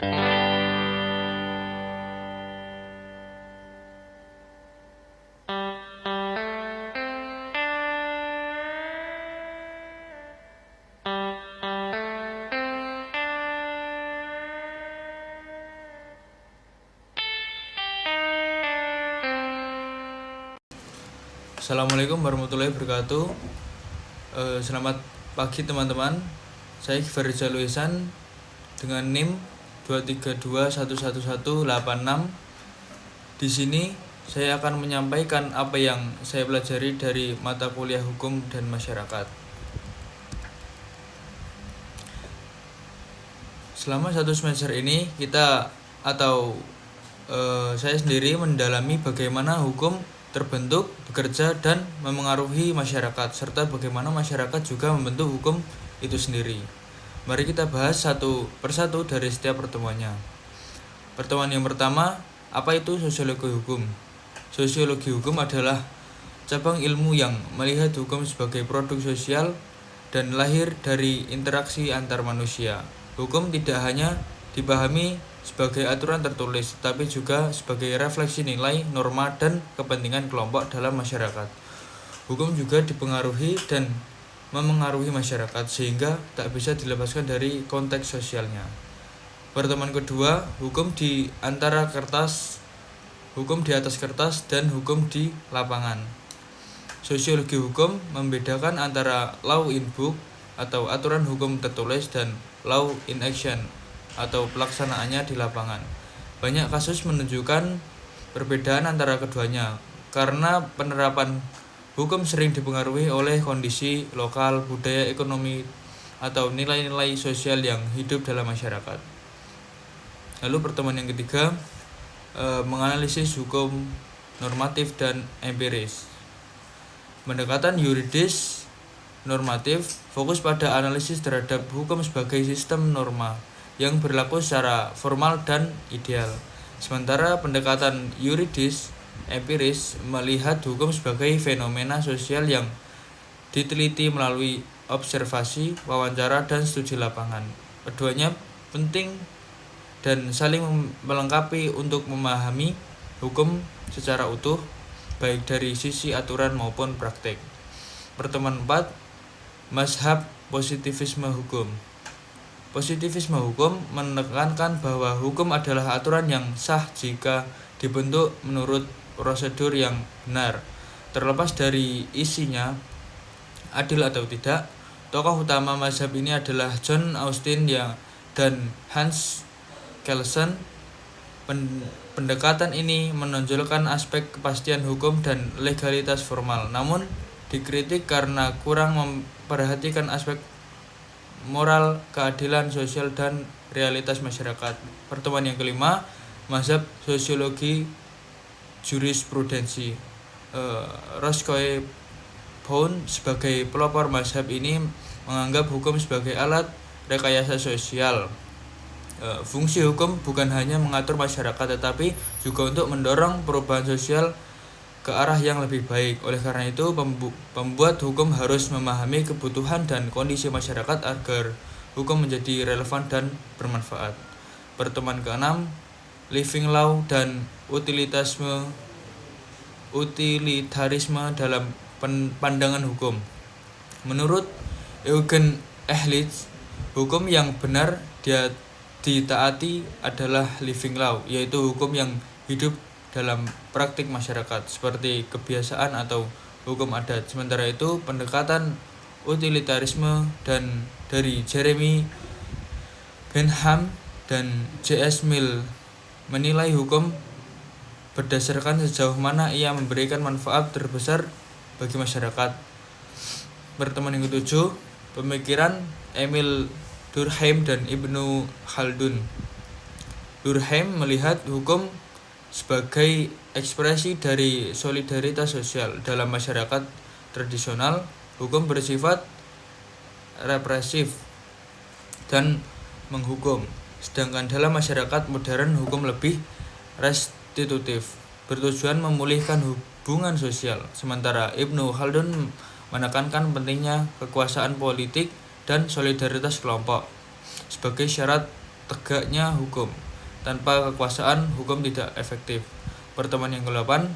Assalamualaikum warahmatullahi wabarakatuh. Selamat pagi teman-teman. Saya Givari Jaluisan dengan NIM 232111186. Di sini saya akan menyampaikan apa yang saya pelajari dari mata kuliah hukum dan masyarakat. Selama satu semester ini saya sendiri mendalami bagaimana hukum terbentuk, bekerja, dan memengaruhi masyarakat, serta bagaimana masyarakat juga membentuk hukum itu sendiri. Mari kita bahas satu persatu dari setiap pertemuannya. Pertemuan yang pertama, apa itu sosiologi hukum? Sosiologi hukum adalah cabang ilmu yang melihat hukum sebagai produk sosial dan lahir dari interaksi antar manusia. Hukum tidak hanya dipahami sebagai aturan tertulis, tapi juga sebagai refleksi nilai, norma, dan kepentingan kelompok dalam masyarakat. Hukum juga dipengaruhi dan memengaruhi masyarakat, sehingga tak bisa dilepaskan dari konteks sosialnya. Pertemuan kedua, hukum di atas kertas dan hukum di lapangan. Sosiologi hukum membedakan antara law in book atau aturan hukum tertulis dan law in action atau pelaksanaannya di lapangan. Banyak kasus menunjukkan perbedaan antara keduanya karena penerapan hukum sering dipengaruhi oleh kondisi lokal, budaya, ekonomi, atau nilai-nilai sosial yang hidup dalam masyarakat. Lalu pertemuan yang ketiga, menganalisis hukum normatif dan empiris. Pendekatan yuridis normatif fokus pada analisis terhadap hukum sebagai sistem norma yang berlaku secara formal dan ideal. Sementara pendekatan yuridis empiris melihat hukum sebagai fenomena sosial yang diteliti melalui observasi, wawancara, dan studi lapangan. Keduanya penting dan saling melengkapi untuk memahami hukum secara utuh, baik dari sisi aturan maupun praktik. Pertemuan 4, mazhab positivisme hukum. Positivisme hukum menekankan bahwa hukum adalah aturan yang sah jika dibentuk menurut prosedur yang benar. Terlepas dari isinya adil atau tidak, tokoh utama mazhab ini adalah John Austin dan Hans Kelsen. Pendekatan ini menonjolkan aspek kepastian hukum dan legalitas formal, namun dikritik karena kurang memperhatikan aspek moral, keadilan sosial, dan realitas masyarakat. Pertemuan yang kelima, mazhab sosiologi jurisprudensi. Roscoe Pound sebagai pelopor mazhab ini menganggap hukum sebagai alat rekayasa sosial. Fungsi hukum bukan hanya mengatur masyarakat, tetapi juga untuk mendorong perubahan sosial ke arah yang lebih baik. Oleh karena itu, pembuat hukum harus memahami kebutuhan dan kondisi masyarakat agar hukum menjadi relevan dan bermanfaat. Pertemuan ke-6, living law dan utilitarisme dalam pandangan hukum. Menurut Eugen Ehlitz, hukum yang benar ditaati adalah living law, yaitu hukum yang hidup dalam praktik masyarakat seperti kebiasaan atau hukum adat. Sementara itu, pendekatan utilitarisme dan dari Jeremy Bentham dan J.S. Mill menilai hukum berdasarkan sejauh mana ia memberikan manfaat terbesar bagi masyarakat. Pertemuan yang ke-7, pemikiran Emil Durkheim dan Ibnu Khaldun. Durkheim melihat hukum sebagai ekspresi dari solidaritas sosial. Dalam masyarakat tradisional, hukum bersifat represif dan menghukum, sedangkan dalam masyarakat modern hukum lebih restitutif, bertujuan memulihkan hubungan sosial. Sementara Ibnu Khaldun menekankan pentingnya kekuasaan politik dan solidaritas kelompok sebagai syarat tegaknya hukum. Tanpa kekuasaan, hukum tidak efektif. Pertemuan yang ke-8,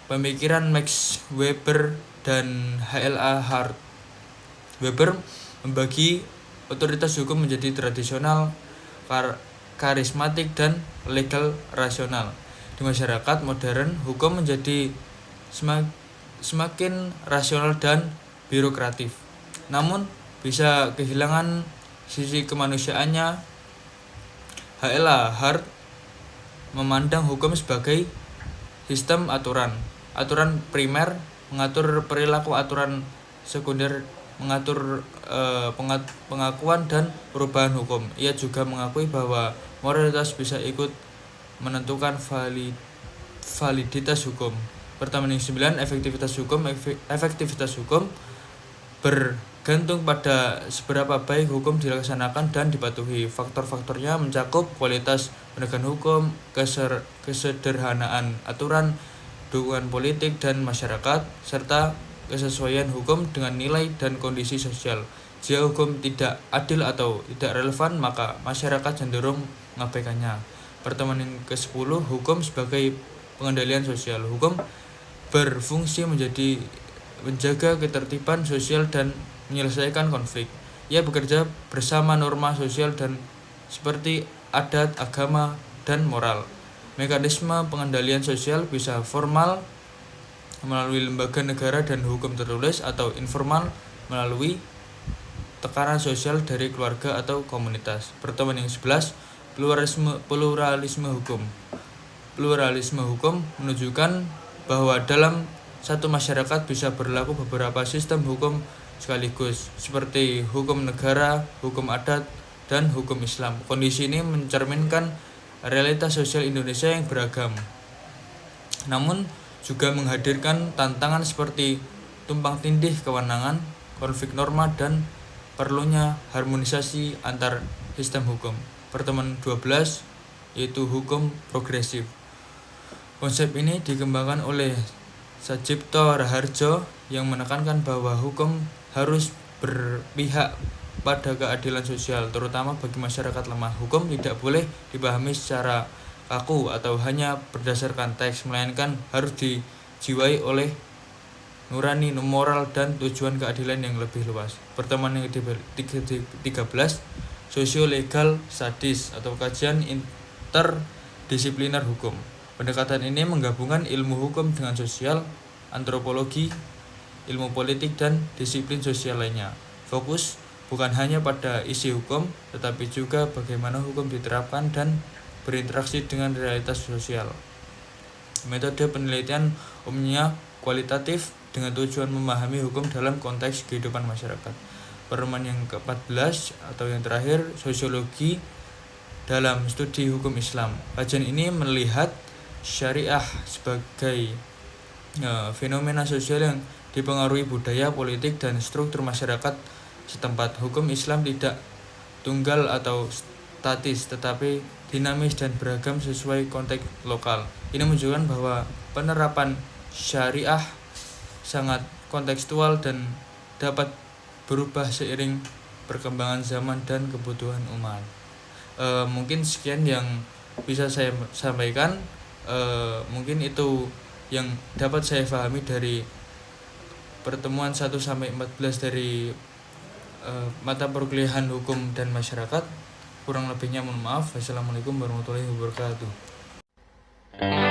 pemikiran Max Weber dan H.L.A. Hart. Weber membagi otoritas hukum menjadi tradisional, karismatik, dan legal rasional. Di masyarakat modern, hukum menjadi semakin rasional dan birokratif. Namun bisa kehilangan sisi kemanusiaannya. H.L.A. Hart memandang hukum sebagai sistem aturan. Aturan primer mengatur perilaku, aturan sekunder mengatur pengakuan dan perubahan hukum. Ia juga mengakui bahwa moralitas bisa ikut menentukan validitas hukum. Pertama yang 9, efektivitas hukum. Efektivitas hukum bergantung pada seberapa baik hukum dilaksanakan dan dipatuhi. Faktor-faktornya mencakup kualitas penegakan hukum, kesederhanaan aturan, dukungan politik dan masyarakat, serta kesesuaian hukum dengan nilai dan kondisi sosial. Jika hukum tidak adil atau tidak relevan, maka masyarakat cenderung mengabaikannya. Pertemuan yang ke-10, hukum sebagai pengendalian sosial. Hukum berfungsi menjaga ketertiban sosial dan menyelesaikan konflik. Ia bekerja bersama norma sosial dan seperti adat, agama, dan moral. Mekanisme pengendalian sosial bisa formal melalui lembaga negara dan hukum tertulis, atau informal melalui tekanan sosial dari keluarga atau komunitas. Pertemuan yang 11, pluralisme hukum. Pluralisme hukum menunjukkan bahwa dalam satu masyarakat bisa berlaku beberapa sistem hukum sekaligus, seperti hukum negara, hukum adat, dan hukum Islam. Kondisi ini mencerminkan realitas sosial Indonesia yang beragam, namun juga menghadirkan tantangan seperti tumpang tindih kewenangan, konflik norma, dan perlunya harmonisasi antar sistem hukum. Pertemuan 12, yaitu hukum progresif. Konsep ini dikembangkan oleh Sajipto Raharjo yang menekankan bahwa hukum harus berpihak pada keadilan sosial, terutama bagi masyarakat lemah. Hukum tidak boleh dipahami secara kaku atau hanya berdasarkan teks, melainkan harus dijiwai oleh nurani, moral, dan tujuan keadilan yang lebih luas. Pertemuan yang ke-13, sosio-legal studies atau kajian interdisipliner hukum. Pendekatan ini menggabungkan ilmu hukum dengan sosial, antropologi, ilmu politik, dan disiplin sosial lainnya. Fokus bukan hanya pada isi hukum, tetapi juga bagaimana hukum diterapkan dan berinteraksi dengan realitas sosial. Metode penelitian umumnya kualitatif dengan tujuan memahami hukum dalam konteks kehidupan masyarakat. Pertemuan yang ke-14 atau yang terakhir, sosiologi dalam studi hukum Islam. Kajian ini melihat syariah sebagai fenomena sosial yang dipengaruhi budaya, politik, dan struktur masyarakat setempat. Hukum Islam tidak tunggal atau statis, tetapi dinamis dan beragam sesuai konteks lokal. Ini menunjukkan bahwa penerapan syariah sangat kontekstual dan dapat berubah seiring perkembangan zaman dan kebutuhan umat. Mungkin sekian yang bisa saya sampaikan. Mungkin itu yang dapat saya pahami dari pertemuan 1-14 dari mata perkuliahan hukum dan masyarakat. Kurang lebihnya mohon maaf. Wassalamualaikum warahmatullahi wabarakatuh.